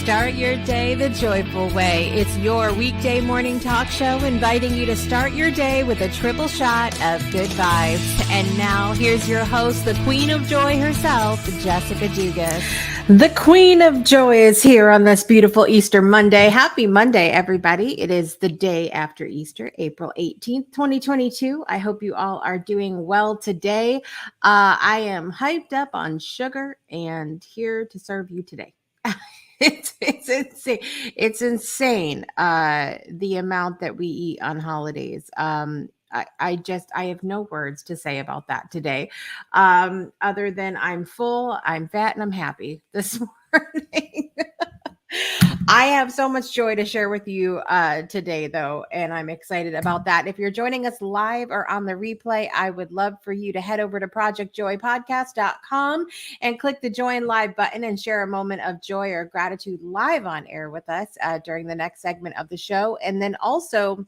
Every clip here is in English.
Start your day the joyful way. It's your weekday morning talk show inviting you to start your day with a triple shot of good vibes. And now here's your host, the Queen of Joy herself, Jessica Dugas. The Queen of Joy is here on this beautiful Easter Monday. Happy Monday, everybody. It is the day after Easter, April 18th, 2022. I hope you all are doing well today. I am hyped up on sugar and here to serve you today. It's insane. It's insane. The amount that we eat on holidays. I have no words to say about that today. Other than I'm full, I'm fat, and I'm happy this morning. I have so much joy to share with you today, though, and I'm excited about that. If you're joining us live or on the replay, I would love for you to head over to projectjoypodcast.com and click the join live button and share a moment of joy or gratitude live on air with us during the next segment of the show. And then also,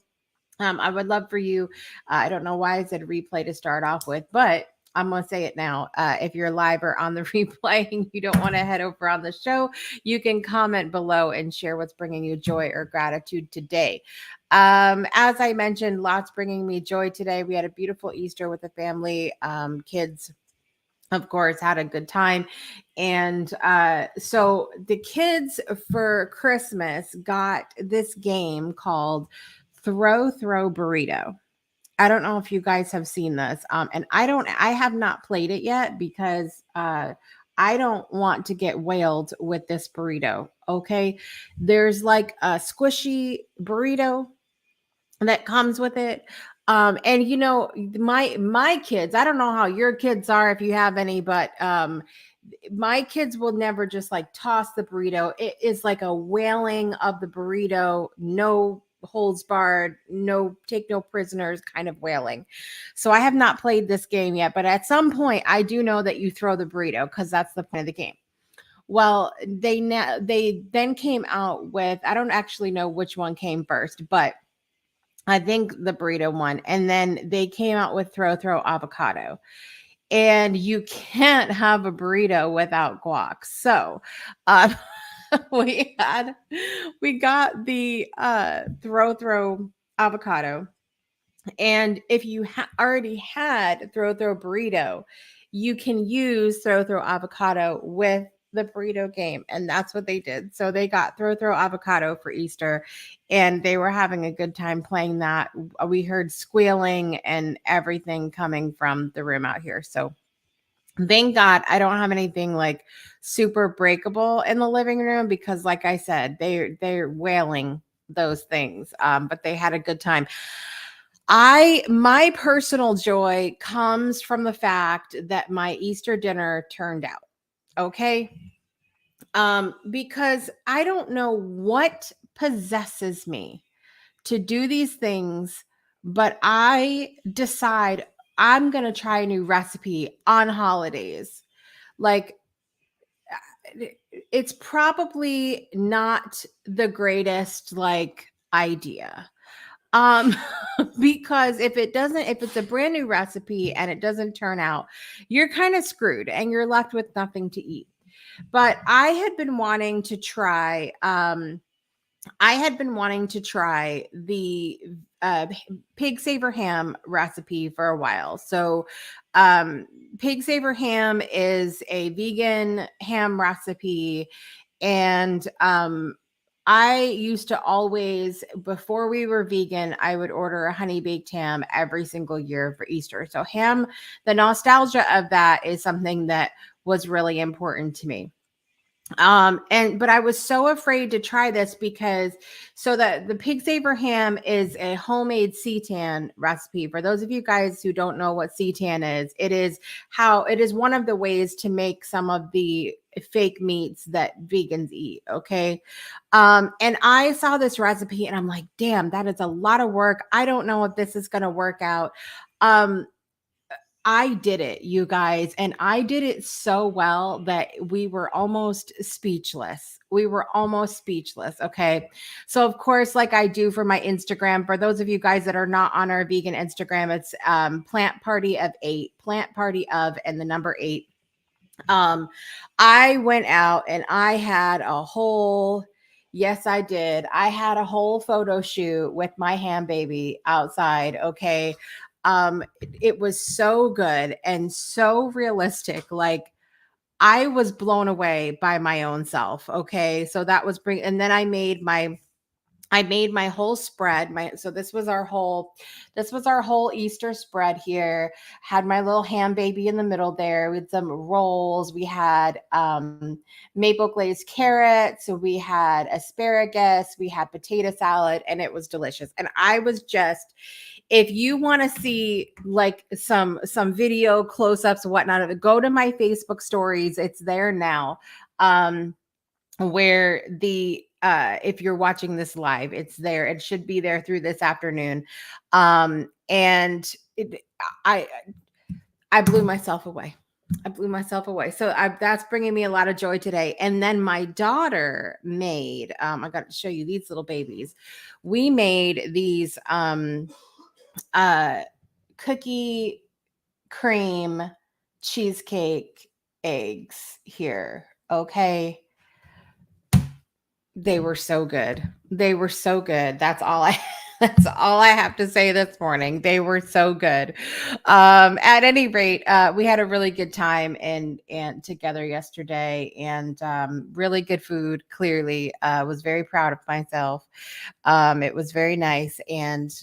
I would love for you, I don't know why I said replay to start off with, but I'm going to say it now. If you're live or on the replay and you don't want to head over on the show, you can comment below and share what's bringing you joy or gratitude today. As I mentioned, lots bringing me joy today. We had a beautiful Easter with the family. Kids, of course, had a good time. And so the kids for Christmas got this game called Throw Burrito. I don't know if you guys have seen this. And I have not played it yet because I don't want to get whaled with this burrito. Okay. There's like a squishy burrito that comes with it. And you know, my kids, I don't know how your kids are, if you have any, but my kids will never just like toss the burrito. It is like a whaling of the burrito, no holds barred, no prisoners kind of whaling. So I have not played this game yet, but at some point I do know that you throw the burrito because that's the point of the game. Well, they then came out with, I don't actually know which one came first, but I think the burrito one. And then they came out with throw avocado. And you can't have a burrito without guac. So we got the throw avocado. And if you already had throw burrito, you can use throw avocado with the burrito game. And that's what they did. So they got throw avocado for Easter and they were having a good time playing that. We heard squealing and everything coming from the room out here. So thank God I don't have anything like super breakable in the living room because like I said, they're whaling those things. But they had a good time. My personal joy comes from the fact that my Easter dinner turned out. Okay. because I don't know what possesses me to do these things, but I decide I'm going to try a new recipe on holidays. Like, it's probably not the greatest like idea. Um because if it's a brand new recipe and it doesn't turn out, you're kind of screwed and you're left with nothing to eat. But I had been wanting to try the pig saver ham recipe for a while. So, um, pig saver ham is a vegan ham recipe, and I used to always, before we were vegan, I would order a honey baked ham every single year for Easter. So, ham, the nostalgia of that is something that was really important to me. But I was so afraid to try this because the pig saver ham is a homemade seitan recipe. For those of you guys who don't know what seitan is, it is one of the ways to make some of the fake meats that vegans eat. Okay. And I saw this recipe and I'm like, damn, that is a lot of work. I don't know if this is going to work out. Um, I did it, you guys, and I did it so well that we were almost speechless. We were almost speechless. Okay. So, of course, like I do for my Instagram, for those of you guys that are not on our vegan Instagram, it's Plant Party of Eight, Plant Party of, and the number eight. Um, I went out and I had a whole, yes, I did. I had a whole photo shoot with my ham baby outside. Okay. It was so good and so realistic. Like, I was blown away by my own self. Okay. So that was and then I made my whole spread. So this was our whole Easter spread here. Had my little ham baby in the middle there with some rolls. We had maple glazed carrots. We had asparagus. We had potato salad, and it was delicious. And I was just, if you want to see like some video close-ups and whatnot, go to my Facebook stories. It's there now. Where the if you're watching this live, it's there. It should be there through this afternoon. And I I blew myself away. I blew myself away. So that's bringing me a lot of joy today. And then my daughter made, I got to show you these little babies. We made these cookie cream cheesecake eggs here. Okay. They were so good. They were so good. That's all I have to say this morning. They were so good. At any rate, we had a really good time and together yesterday, and really good food. Clearly, was very proud of myself. It was very nice, and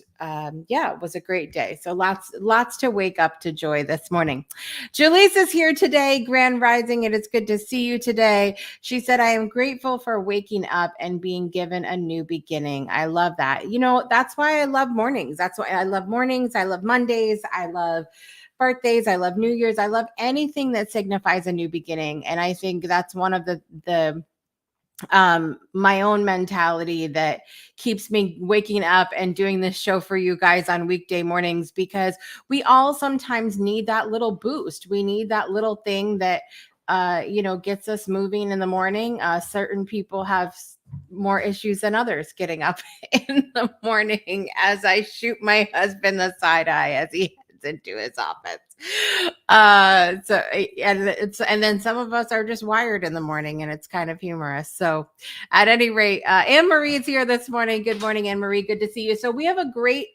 yeah, it was a great day. So lots to wake up to joy this morning. Julie's is here today. Grand Rising. It is good to see you today. She said, I am grateful for waking up and being given a new beginning. I love that. You know, that's why I love mornings. That's why I love mornings. I love Mondays. I love birthdays. I love New Year's. I love anything that signifies a new beginning. And I think that's one of the my own mentality that keeps me waking up and doing this show for you guys on weekday mornings, because we all sometimes need that little boost. We need that little thing that gets us moving in the morning. Certain people have more issues than others getting up in the morning, as I shoot my husband the side eye as he heads into his office. And then some of us are just wired in the morning, and it's kind of humorous. So at any rate, Anne Marie is here this morning. Good morning, Anne Marie. Good to see you. So we have a great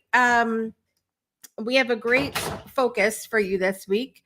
focus for you this week.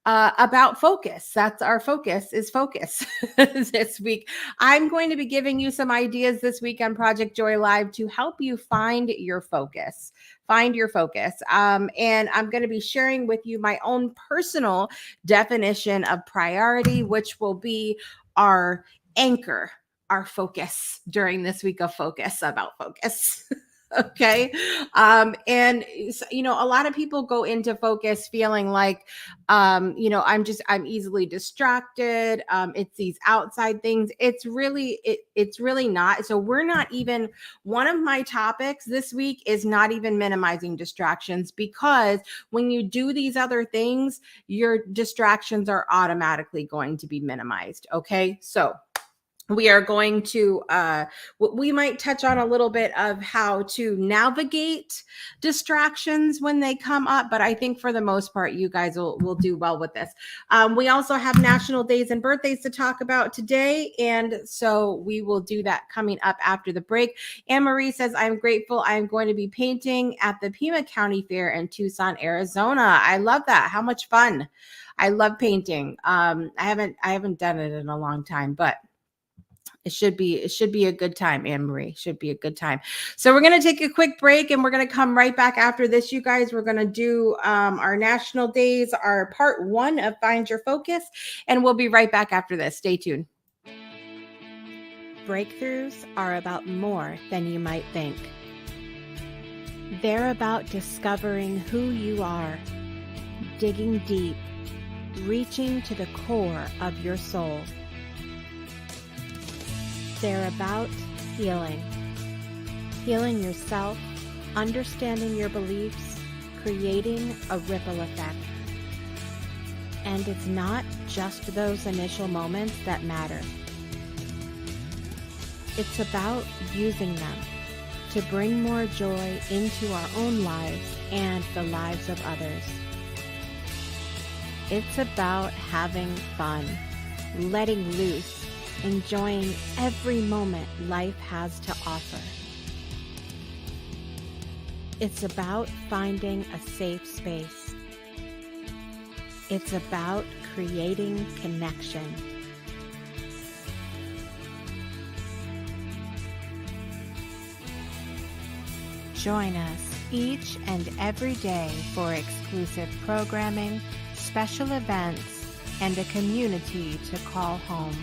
About focus. That's our focus, is focus this week. I'm going to be giving you some ideas this week on Project Joy Live to help you find your focus. And I'm going to be sharing with you my own personal definition of priority, which will be our anchor, our focus during this week of focus, about focus. Okay. And a lot of people go into focus feeling like, I'm easily distracted. It's these outside things. It's really not. So we're not even, one of my topics this week is not even minimizing distractions, because when you do these other things, your distractions are automatically going to be minimized. Okay. So we are going to we might touch on a little bit of how to navigate distractions when they come up, but I think for the most part you guys will do well with this. We also have national days and birthdays to talk about today, and so we will do that coming up after the break. Anne Marie says, I'm grateful I'm going to be painting at the Pima County Fair in Tucson, Arizona. I love that. How much fun. I love painting. I haven't done it in a long time, but it should be a good time, Anne Marie. Should be a good time. So we're going to take a quick break, and we're going to come right back after this, you guys. We're going to do our national days, our part 1 of Find Your Focus, and we'll be right back after this. Stay tuned. Breakthroughs are about more than you might think. They're about discovering who you are, digging deep, reaching to the core of your soul. They're about healing yourself, understanding your beliefs, creating a ripple effect. And it's not just those initial moments that matter. It's about using them to bring more joy into our own lives and the lives of others. It's about having fun, letting loose, enjoying every moment life has to offer. It's about finding a safe space. It's about creating connection. Join us each and every day for exclusive programming, special events, and a community to call home,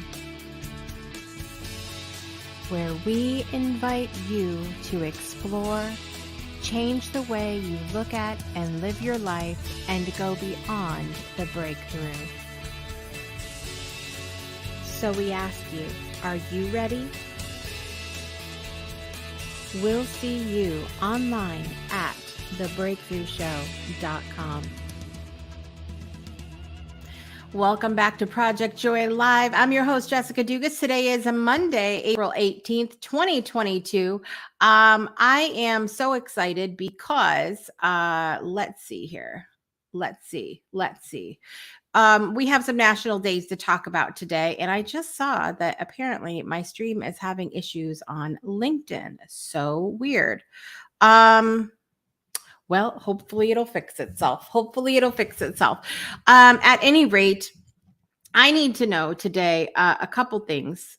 where we invite you to explore, change the way you look at and live your life, and go beyond the breakthrough. So we ask you, are you ready? We'll see you online at thebreakthroughshow.com. Welcome back to Project Joy Live. I'm your host, Jessica Dugas. Today is a Monday, April 18th, 2022. I am so excited because let's see here. Let's see. We have some national days to talk about today, and I just saw that apparently my stream is having issues on LinkedIn. So weird. Well, hopefully it'll fix itself. At any rate, I need to know today a couple things.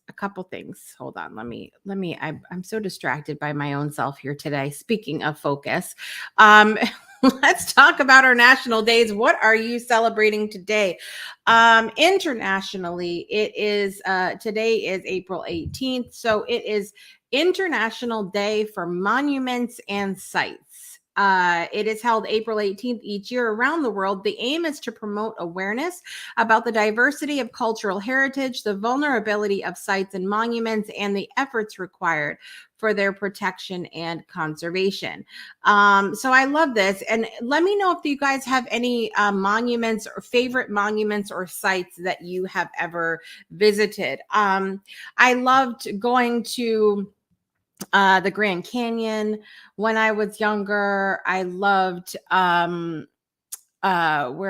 Hold on. I'm so distracted by my own self here today. Speaking of focus, let's talk about our national days. What are you celebrating today? Internationally, it is today is April 18th. So it is International Day for Monuments and Sites. It is held April 18th each year around the world. The aim is to promote awareness about the diversity of cultural heritage, the vulnerability of sites and monuments, and the efforts required for their protection and conservation. So I love this. And let me know if you guys have any monuments or favorite monuments or sites that you have ever visited. I loved going to the Grand Canyon when I was younger. I loved where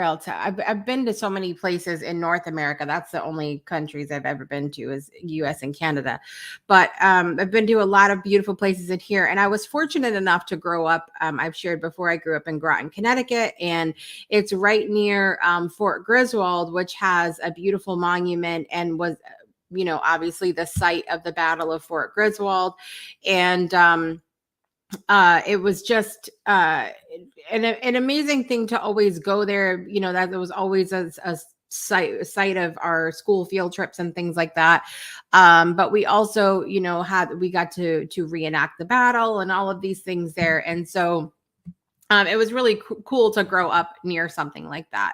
else? I've been to so many places in North America. That's the only countries I've ever been to is US and Canada. But I've been to a lot of beautiful places in here, and I was fortunate enough to grow up. I've shared before, I grew up in Groton, Connecticut, and it's right near Fort Griswold, which has a beautiful monument and was obviously the site of the Battle of Fort Griswold. And it was just an amazing thing to always go there. That there was always a site of our school field trips and things like that. But we also, we got to reenact the battle and all of these things there. And so it was really cool to grow up near something like that.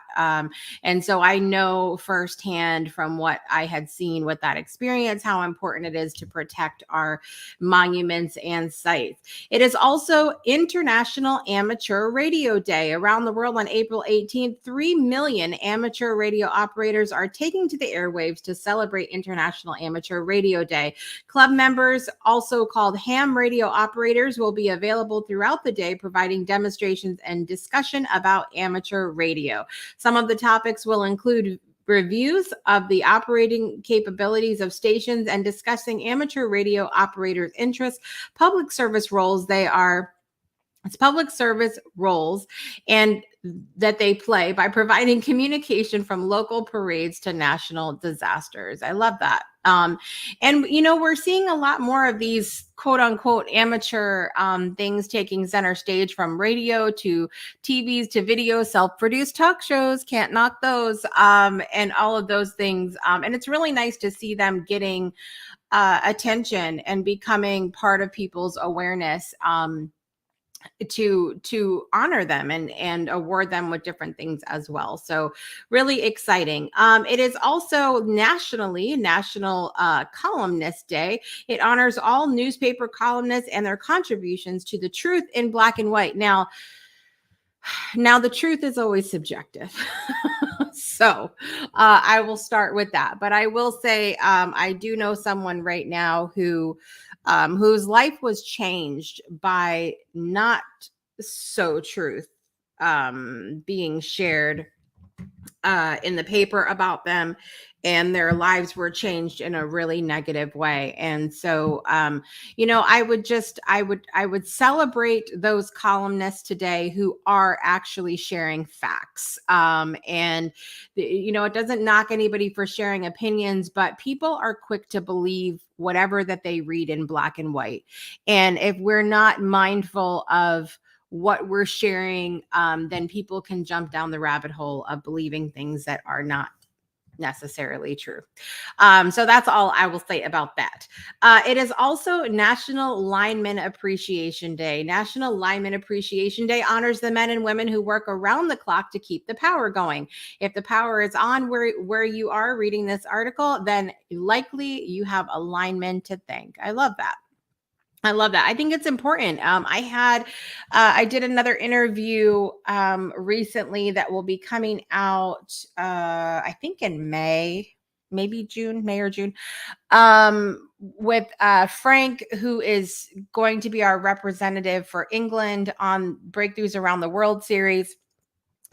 And so I know firsthand from what I had seen with that experience, how important it is to protect our monuments and sites. It is also International Amateur Radio Day. Around the world on April 18th, 3 million amateur radio operators are taking to the airwaves to celebrate International Amateur Radio Day. Club members, also called ham radio operators, will be available throughout the day, providing demonstrations and discussion about amateur radio. Some of the topics will include reviews of the operating capabilities of stations and discussing amateur radio operators' interests, public service roles. It's public service roles and that they play by providing communication from local parades to national disasters. I love that. And we're seeing a lot more of these quote unquote amateur things taking center stage, from radio to TVs to video, self-produced talk shows, can't knock those, and all of those things. And it's really nice to see them getting attention and becoming part of people's awareness, to honor them and award them with different things as well. So really exciting. It is also National Columnist Day. It honors all newspaper columnists and their contributions to the truth in black and white. Now the truth is always subjective. So I will start with that. But I will say I do know someone right now whose life was changed by not so truth being shared in the paper about them, and their lives were changed in a really negative way. And so, I would celebrate those columnists today who are actually sharing facts. And it doesn't knock anybody for sharing opinions, but people are quick to believe whatever that they read in black and white. And if we're not mindful of what we're sharing, then people can jump down the rabbit hole of believing things that are not necessarily true. So that's all I will say about that. It is also National Lineman Appreciation Day. National Lineman Appreciation Day honors the men and women who work around the clock to keep the power going. If the power is on where you are reading this article, then likely you have a lineman to thank. I love that. I think it's important. I did another interview recently that will be coming out, I think in May, maybe May or June, with Frank, who is going to be our representative for England on Breakthroughs Around the World series.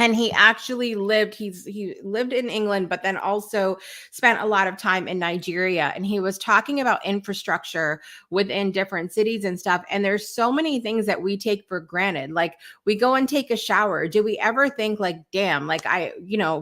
And he actually he lived in England, but then also spent a lot of time in Nigeria. And he was talking about infrastructure within different cities and stuff. And there's so many things that we take for granted. Like, we go and take a shower. Do we ever think like, damn, like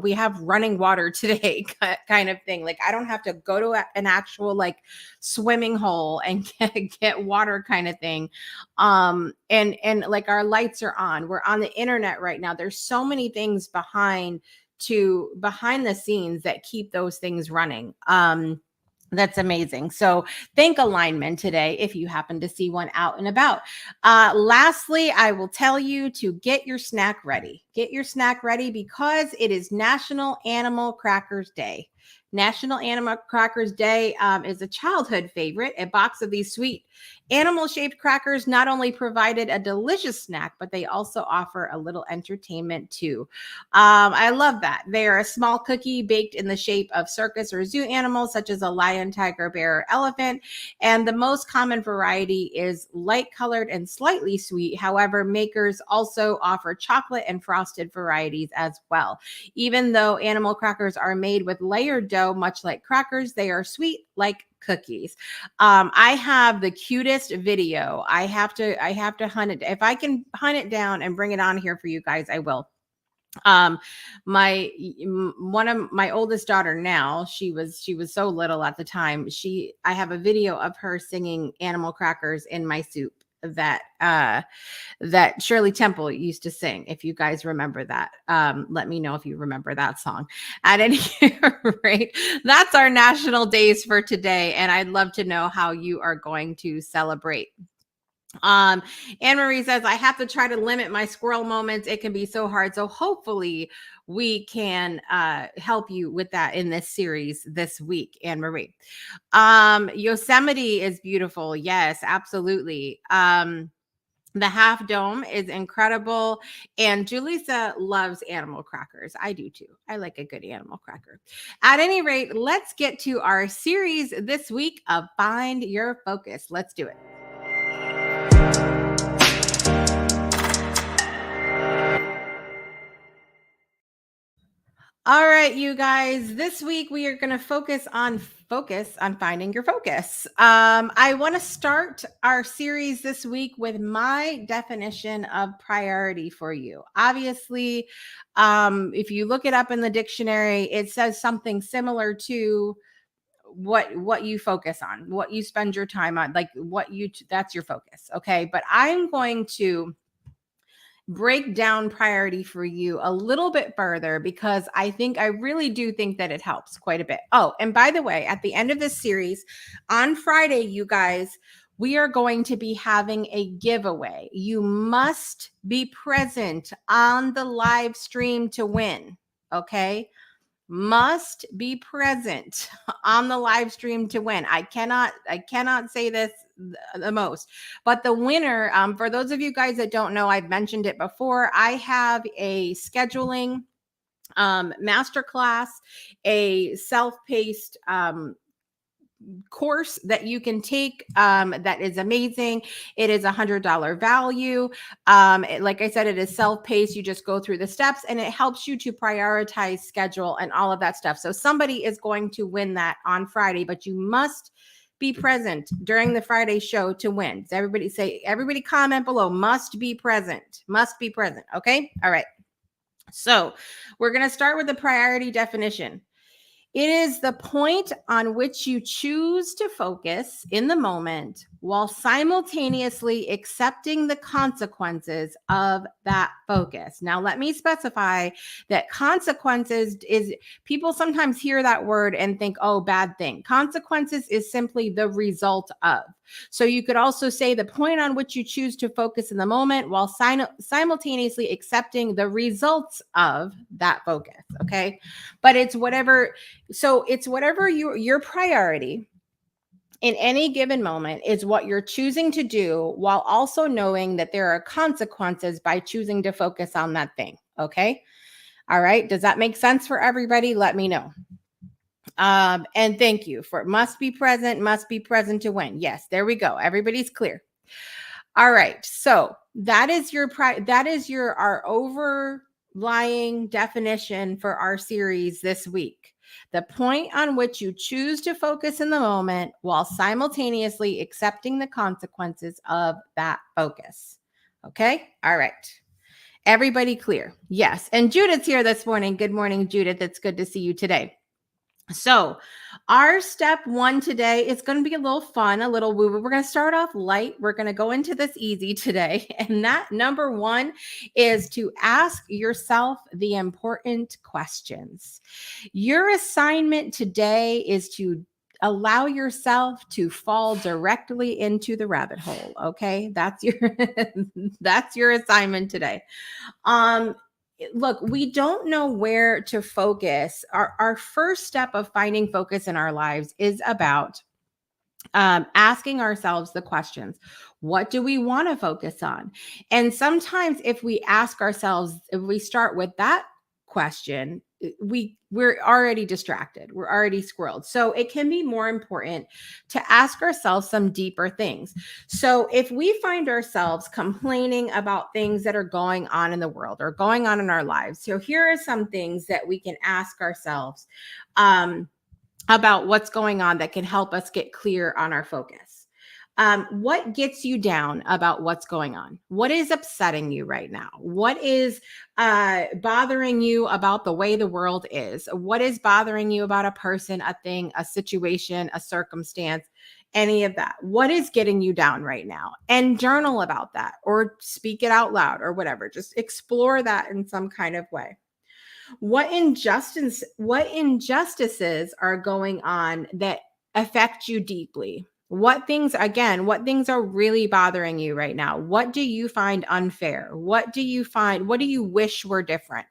we have running water today kind of thing. Like, I don't have to go to an actual like swimming hole and get water kind of thing. And like, our lights are on. We're on the internet right now. There's so many things behind the scenes that keep those things running. That's amazing. So thank a lineman today if you happen to see one out and about. Lastly, I will tell you to get your snack ready. Get your snack ready because it is National Animal Crackers Day. National Animal Crackers Day is a childhood favorite. A box of these sweet animal-shaped crackers not only provided a delicious snack, but they also offer a little entertainment too. I love that. They are a small cookie baked in the shape of circus or zoo animals, such as a lion, tiger, bear, or elephant. And the most common variety is light-colored and slightly sweet. However, makers also offer chocolate and frosted varieties as well. Even though animal crackers are made with layered dough, much like crackers, they are sweet like cookies. I have the cutest video. I have to hunt it. If I can hunt it down and bring it on here for you guys, I will. One of my oldest daughter now, she was so little at the time. I have a video of her singing Animal Crackers in my soup. that Shirley Temple used to sing. If you guys remember that, let me know if you remember that song. At any rate, that's our national days for today, and I'd love to know how you are going to celebrate. Anne Marie says, I have to try to limit my squirrel moments. It can be so hard. So hopefully we can help you with that in this series this week, Anne Marie. Yosemite is beautiful. Yes, absolutely. The Half Dome is incredible. And Julissa loves animal crackers. I do too. I like a good animal cracker. At any rate, let's get to our series this week of Find Your Focus. Let's do it. All right, you guys, this week we are going to focus on finding your focus. I want to start our series this week with my definition of priority for you. Obviously, if you look it up in the dictionary, it says something similar to what you focus on, what you spend your time on, like that's your focus. Okay. But I'm going to break down priority for you a little bit further because I really do think that it helps quite a bit. Oh, and by the way, at the end of this series on Friday, you guys, we are going to be having a giveaway. You must be present on the live stream to win. Okay. Must be present on the live stream to win. I cannot say this the most, but the winner, for those of you guys that don't know, I've mentioned it before. I have a scheduling masterclass, a self-paced course that you can take that is amazing. It is $100 value. Like I said, it is self-paced. You just go through the steps and it helps you to prioritize, schedule, and all of that stuff. So somebody is going to win that on Friday, but you must be present during the Friday show to win. So everybody comment below, must be present. Okay. All right. So we're going to start with the priority definition. It is the point on which you choose to focus in the moment while simultaneously accepting the consequences of that focus. Now, let me specify that consequences is, people sometimes hear that word and think, oh, bad thing. Consequences is simply the result of. So you could also say the point on which you choose to focus in the moment while simultaneously accepting the results of that focus. Okay. But it's whatever. So it's whatever your priority in any given moment is what you're choosing to do while also knowing that there are consequences by choosing to focus on that thing. Okay. All right. Does that make sense for everybody? Let me know. And thank you for must be present to win. Yes, there we go. Everybody's clear. All right. So that is our overlying definition for our series this week. The point on which you choose to focus in the moment while simultaneously accepting the consequences of that focus. Okay. All right. Everybody clear? Yes. And Judith's here this morning. Good morning, Judith. It's good to see you today. So our step one today is going to be a little fun, a little woo. We're going to start off light. We're going to go into this easy today. And that number one is to ask yourself the important questions. Your assignment today is to allow yourself to fall directly into the rabbit hole. Okay. That's your assignment today. Look, we don't know where to focus. Our first step of finding focus in our lives is about asking ourselves the questions. What do we want to focus on? And sometimes if we start with that question, we're already distracted. We're already squirreled. So it can be more important to ask ourselves some deeper things. So if we find ourselves complaining about things that are going on in the world or going on in our lives, so here are some things that we can ask ourselves about what's going on that can help us get clear on our focus. What gets you down about what's going on? What is upsetting you right now? What is bothering you about the way the world is? What is bothering you about a person, a thing, a situation, a circumstance? Any of that. What is getting you down right now? And journal about that or speak it out loud or whatever. Just explore that in some kind of way. What injustices are going on that affect you deeply? What things are really bothering you right now? What do you find unfair? What do you wish were different?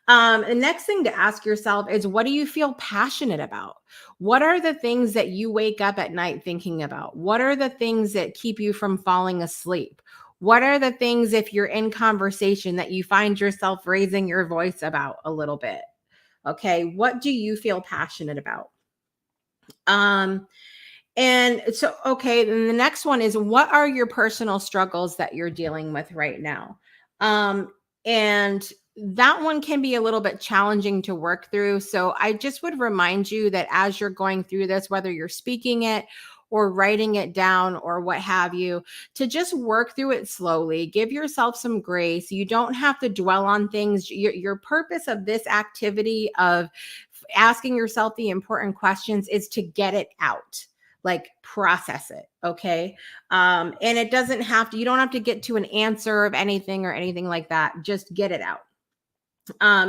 The next thing to ask yourself is, what do you feel passionate about? What are the things that you wake up at night thinking about? What are the things that keep you from falling asleep? What are the things, if you're in conversation, that you find yourself raising your voice about a little bit? Okay, what do you feel passionate about? And so, okay, then the next one is, what are your personal struggles that you're dealing with right now? And that one can be a little bit challenging to work through. So I just would remind you that as you're going through this, whether you're speaking it or writing it down or what have you, to just work through it slowly. Give yourself some grace. You don't have to dwell on things. Your purpose of this activity of asking yourself the important questions is to get it out, like process it. Okay. And you don't have to get to an answer of anything or anything like that. Just get it out.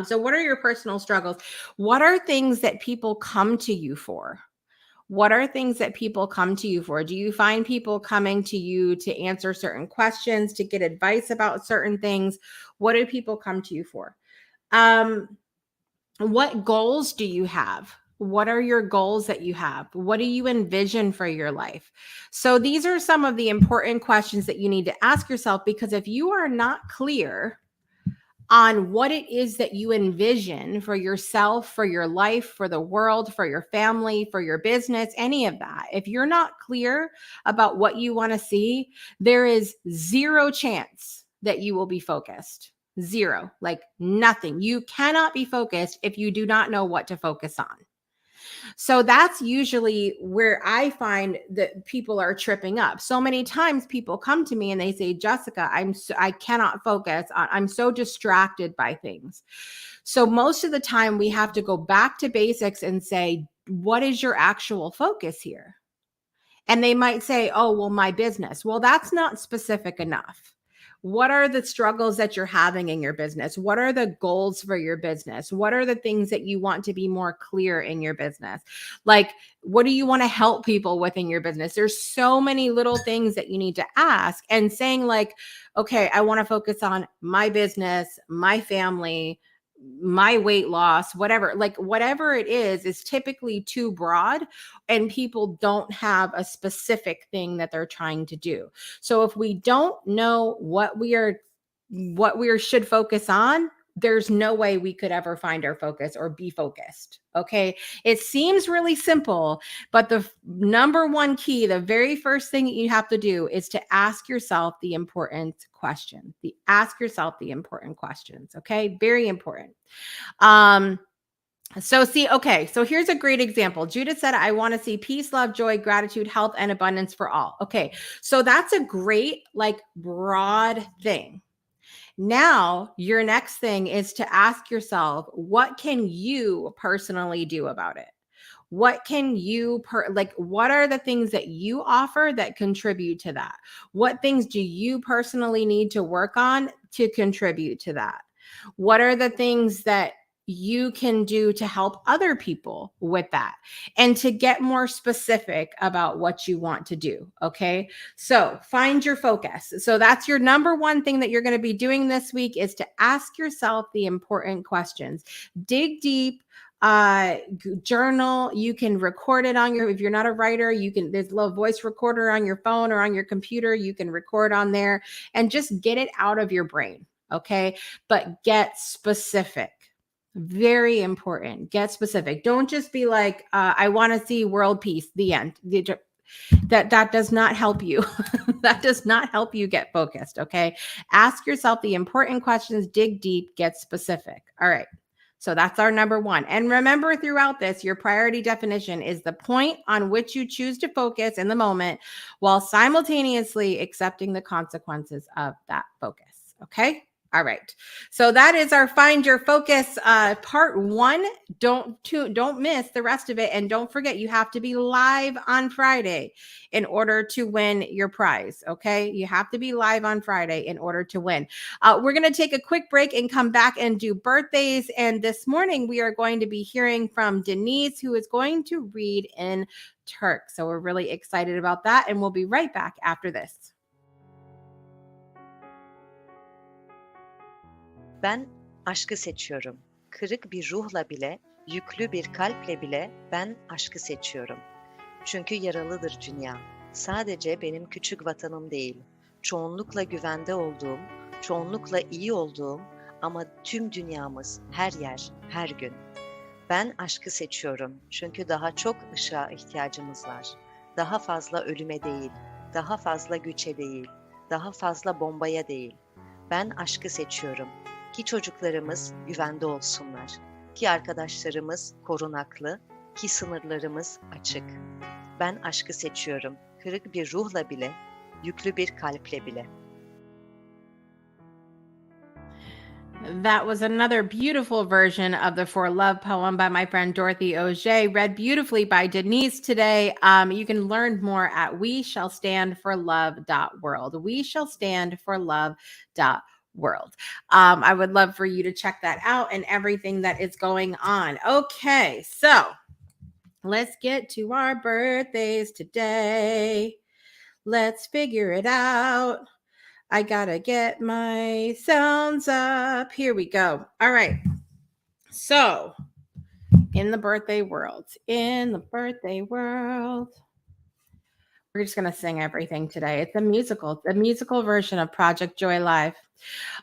So what are your personal struggles? What are things that people come to you for? What are things that people come to you for? Do you find people coming to you to answer certain questions, to get advice about certain things? What do people come to you for? What goals do you have? What are your goals that you have? What do you envision for your life? So these are some of the important questions that you need to ask yourself, because if you are not clear on what it is that you envision for yourself, for your life, for the world, for your family, for your business, any of that, if you're not clear about what you want to see, there is zero chance that you will be focused. Zero, like nothing. You cannot be focused if you do not know what to focus on. So that's usually where I find that people are tripping up. So many times people come to me and they say, Jessica, I cannot focus. I'm so distracted by things. So most of the time we have to go back to basics and say, what is your actual focus here? And they might say, oh, well, my business. Well, that's not specific enough. What are the struggles that you're having in your business? What are the goals for your business? What are the things that you want to be more clear in your business? Like, what do you want to help people with in your business? There's so many little things that you need to ask, and saying like, okay, I want to focus on my business, my family, my weight loss, whatever it is typically too broad, and people don't have a specific thing that they're trying to do. So if we don't know what we should focus on, there's no way we could ever find our focus or be focused. Okay. It seems really simple, but the number one key, the very first thing that you have to do is to ask yourself the important question. Ask yourself the important questions. Okay. Very important. So here's a great example. Judith said, I want to see peace, love, joy, gratitude, health, and abundance for all. Okay. So that's a great, like, broad thing. Now, your next thing is to ask yourself, what can you personally do about it? What can you, what are the things that you offer that contribute to that? What things do you personally need to work on to contribute to that? What are the things that you can do to help other people with that, and to get more specific about what you want to do? Okay. So find your focus. So that's your number one thing that you're going to be doing this week, is to ask yourself the important questions. Dig deep. Journal. You can record it if you're not a writer, there's a little voice recorder on your phone or on your computer. You can record on there and just get it out of your brain. Okay. But get specific. Very important. Get specific. Don't just be like, I want to see world peace, the end. That does not help you. That does not help you get focused. Okay. Ask yourself the important questions, dig deep, get specific. All right. So that's our number one. And remember, throughout this, your priority definition is the point on which you choose to focus in the moment, while simultaneously accepting the consequences of that focus. Okay. All right. So that is our Find Your Focus part 1. Don't miss the rest of it. And don't forget, you have to be live on Friday in order to win your prize. Okay. You have to be live on Friday in order to win. We're going to take a quick break and come back and do birthdays. And this morning we are going to be hearing from Denise, who is going to read in Turk. So we're really excited about that. And we'll be right back after this. Ben aşkı seçiyorum. Kırık bir ruhla bile, yüklü bir kalple bile ben aşkı seçiyorum. Çünkü yaralıdır dünya. Sadece benim küçük vatanım değil. Çoğunlukla güvende olduğum, çoğunlukla iyi olduğum ama tüm dünyamız, her yer, her gün. Ben aşkı seçiyorum çünkü daha çok ışığa ihtiyacımız var. Daha fazla ölüme değil, daha fazla güce değil, daha fazla bombaya değil. Ben aşkı seçiyorum ki çocuklarımız güvende olsunlar, ki arkadaşlarımız korunaklı, ki sınırlarımız açık. Ben aşkı seçiyorum, kırık bir ruhla bile, yüklü bir kalple bile. That was another beautiful version of the For Love poem by my friend Dorothy Auger, read beautifully by Denise today. You can learn more at weshallstandforlove.world. Weshallstandforlove.world. I would love for you to check that out and everything that is going on. Okay, so let's get to our birthdays today. Let's figure it out. I gotta get my sounds up. Here we go. All right. So, in the birthday world, we're just gonna sing everything today. It's a musical version of Project Joy Live.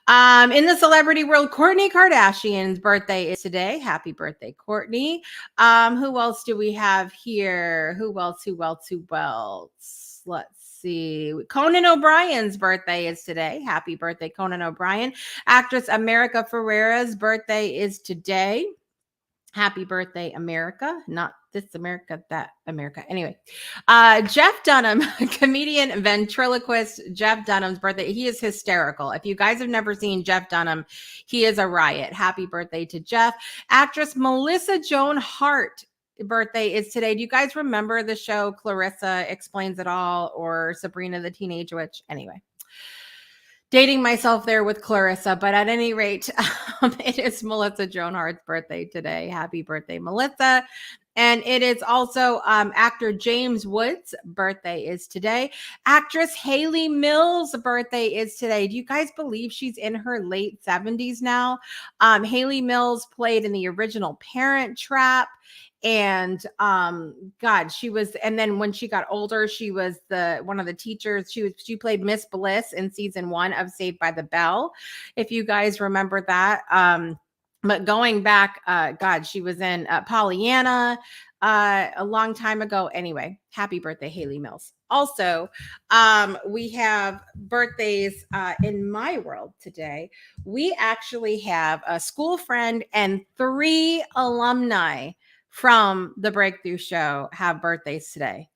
In the celebrity world, Kourtney Kardashian's birthday is today. Happy birthday, Kourtney. Who else do we have here? Who else? Let's see. Conan O'Brien's birthday is today. Happy birthday, Conan O'Brien. Actress America Ferrera's birthday is today. Happy birthday, America. Not this America, that America. Anyway, Jeff Dunham, comedian, ventriloquist Jeff Dunham's birthday. He is hysterical. If you guys have never seen Jeff Dunham, he is a riot. Happy birthday to Jeff. Actress Melissa Joan Hart birthday is today. Do you guys remember the show Clarissa Explains It All or Sabrina the Teenage Witch? Anyway, dating myself there with Clarissa, but at any rate, it is Melissa Joan Hart's birthday today. Happy birthday, Melissa. And it is also actor James Woods' birthday is today. Actress Hayley Mills' birthday is today. Do you guys believe she's in her late 70s now? Hayley Mills played in the original Parent Trap. And she was, and then when she got older, she was one of the teachers. She played Miss Bliss in season 1 of Saved by the Bell, if you guys remember that. But going back, she was in Pollyanna a long time ago. Anyway, happy birthday, Hayley Mills. Also, we have birthdays in my world today. We actually have a school friend and 3 alumni from the Breakthrough Show have birthdays today.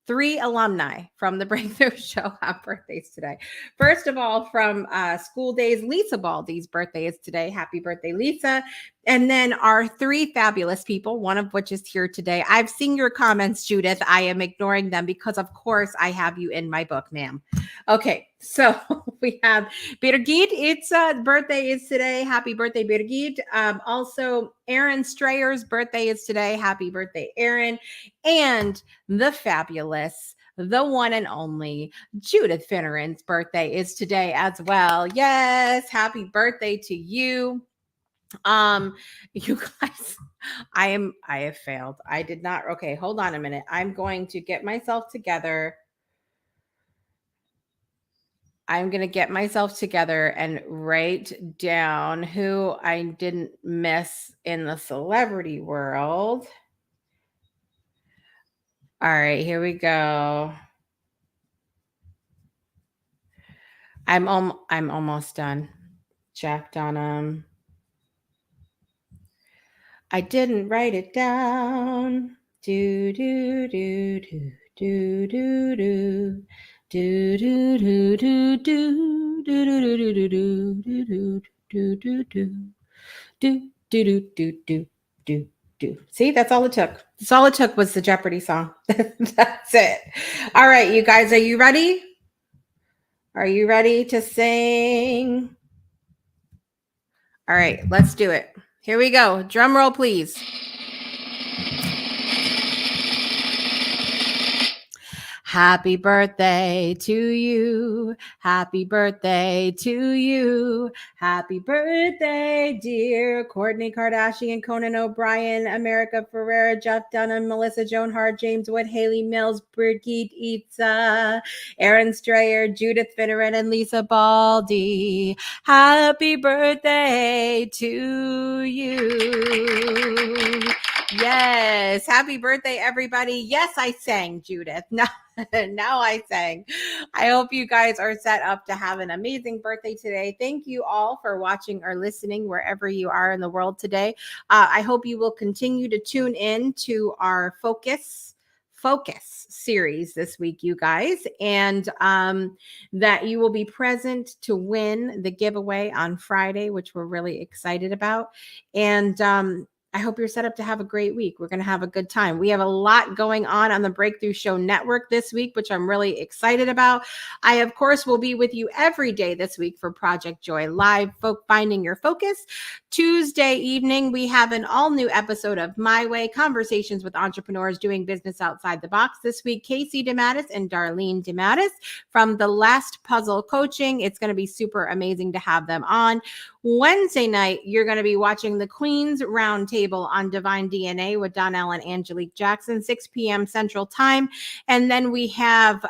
3 alumni from the Breakthrough Show have birthdays today. First of all, from School Days, Lisa Baldy's birthday is today. Happy birthday, Lisa. And then our 3 fabulous people, one of which is here today. I've seen your comments, Judith. I am ignoring them because, of course, I have you in my book, ma'am. Okay, so we have Birgit. Its birthday is today. Happy birthday, Birgit. Also, Aaron Strayer's birthday is today. Happy birthday, Aaron. And the fabulous, the one and only Judith Finneran's birthday is today as well. Yes, happy birthday to you. You guys, I have failed. I did not. Okay, hold on a minute. I'm going to get myself together. I'm going to get myself together and write down who I didn't miss in the celebrity world. All right, here we go. I'm almost done. Jeff Dunham. I didn't write it down. Do do do do do do do. Do do do do do do do do do do do do do do do do do do. See, that's all it took. That's all it took was the Jeopardy song. That's it. All right, you guys, are you ready? Are you ready to sing? All right, let's do it. Here we go. Drum roll, please. Happy birthday to you. Happy birthday to you. Happy birthday, dear Kourtney Kardashian, Conan O'Brien, America Ferrera, Jeff Dunham, Melissa Joan Hart, James Wood, Haley Mills, Brigitte Itza, Aaron Strayer, Judith Finneran, and Lisa Baldy. Happy birthday to you. Yes. Happy birthday, everybody. Yes, I sang, Judith. Now I sang. I hope you guys are set up to have an amazing birthday today. Thank you all for watching or listening wherever you are in the world today. I hope you will continue to tune in to our Focus series this week, you guys, and that you will be present to win the giveaway on Friday, which we're really excited about. And I hope you're set up to have a great week. We're going to have a good time. We have a lot going on the Breakthrough Show Network this week, which I'm really excited about. I, of course, will be with you every day this week for Project Joy Live, Finding Your Focus. Tuesday evening, we have an all-new episode of My Way, Conversations with Entrepreneurs Doing Business Outside the Box. This week, Casey DeMattis and Darlene DeMattis from The Last Puzzle Coaching. It's going to be super amazing to have them on. Wednesday night, you're going to be watching the Queen's Roundtable on Divine DNA with Donnell and Angelique Jackson, 6 p.m. Central Time. And then we have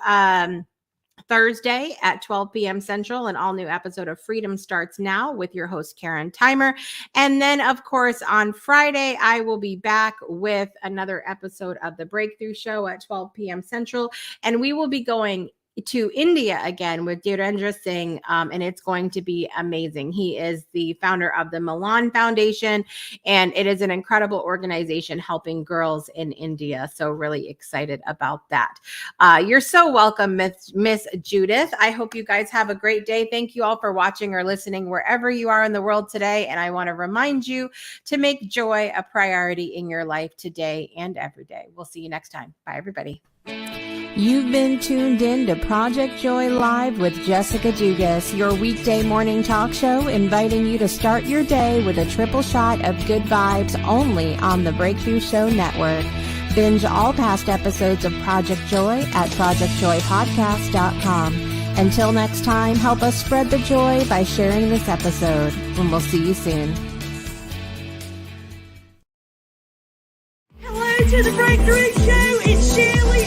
Thursday at 12 p.m. Central, an all-new episode of Freedom Starts Now with your host, Karen Timer. And then, of course, on Friday, I will be back with another episode of The Breakthrough Show at 12 p.m. Central. And we will be going to India again with Dhirendra Singh, and it's going to be amazing. He is the founder of the Milan Foundation, and it is an incredible organization helping girls in India. So really excited about that. You're so welcome, Miss Judith. I hope you guys have a great day. Thank you all for watching or listening wherever you are in the world today. And I want to remind you to make joy a priority in your life today and every day. We'll see you next time. Bye, everybody. You've been tuned in to Project Joy Live with Jessica Dugas, your weekday morning talk show, inviting you to start your day with a triple shot of good vibes only on the Breakthrough Show Network. Binge all past episodes of Project Joy at projectjoypodcast.com. Until next time, help us spread the joy by sharing this episode, and we'll see you soon. Hello to the Breakthrough Show. It's Shirley